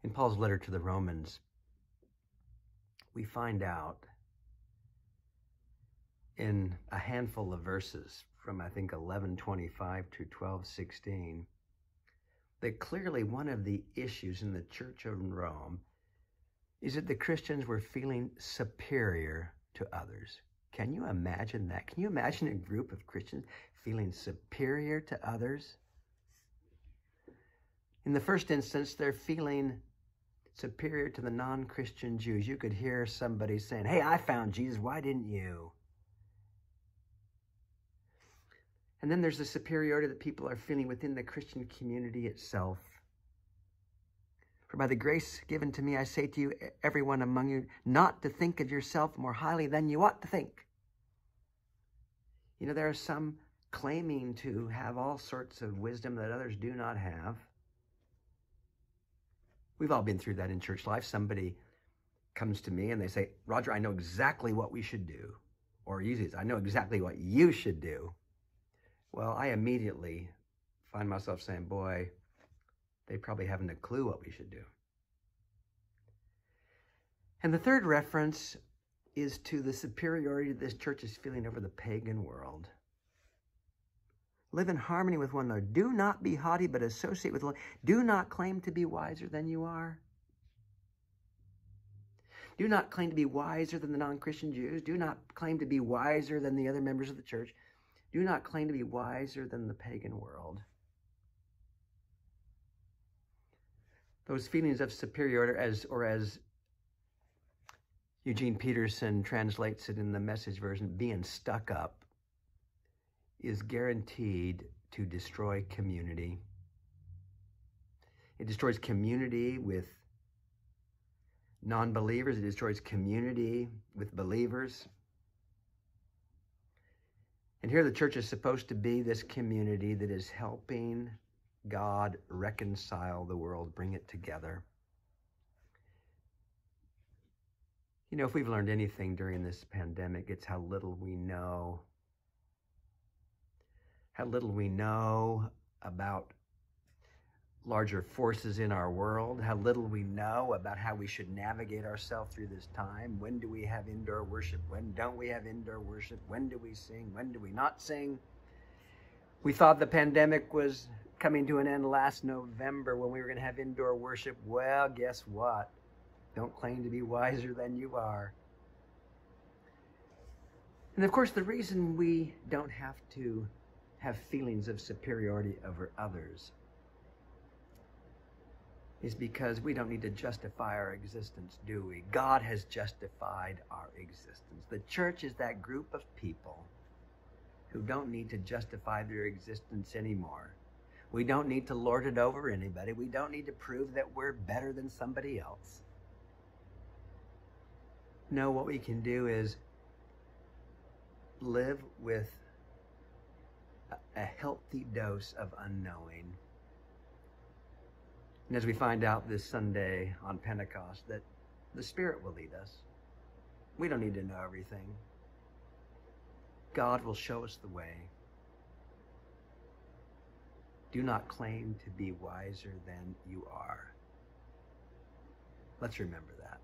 In Paul's letter to the Romans, we find out in a handful of verses from, I think, 11:25 to 12:16, that clearly one of the issues in the church of Rome is that the Christians were feeling superior to others. Can you imagine that? Can you imagine a group of Christians feeling superior to others? In the first instance, they're feeling superior to the non-Christian Jews. You could hear somebody saying, "Hey, I found Jesus, why didn't you?" And then there's the superiority that people are feeling within the Christian community itself. For by the grace given to me, I say to you, everyone among you, not to think of yourself more highly than you ought to think. You know, there are some claiming to have all sorts of wisdom that others do not have. We've all been through that in church life. Somebody comes to me and they say, "Roger, I know exactly what we should do." Or usually, "I know exactly what you should do." Well, I immediately find myself saying, boy, they probably haven't a clue what we should do. And the third reference is to the superiority this church is feeling over the pagan world. Live in harmony with one another. Do not be haughty, but associate with one. Do not claim to be wiser than you are. Do not claim to be wiser than the non-Christian Jews. Do not claim to be wiser than the other members of the church. Do not claim to be wiser than the pagan world. Those feelings of superiority, as Eugene Peterson translates it in the Message version, being stuck up, is guaranteed to destroy community. It destroys community with non-believers. It destroys community with believers. And here the church is supposed to be this community that is helping God reconcile the world, bring it together. You know, if we've learned anything during this pandemic, it's how little we know. How little we know about larger forces in our world, how little we know about how we should navigate ourselves through this time. When do we have indoor worship? When don't we have indoor worship? When do we sing? When do we not sing? We thought the pandemic was coming to an end last November when we were going to have indoor worship. Well, guess what? Don't claim to be wiser than you are. And of course, the reason we don't have to have feelings of superiority over others is because we don't need to justify our existence, do we? God has justified our existence. The church is that group of people who don't need to justify their existence anymore. We don't need to lord it over anybody. We don't need to prove that we're better than somebody else. No, what we can do is live with a healthy dose of unknowing. And as we find out this Sunday on Pentecost, that the Spirit will lead us. We don't need to know everything. God will show us the way. Do not claim to be wiser than you are. Let's remember that.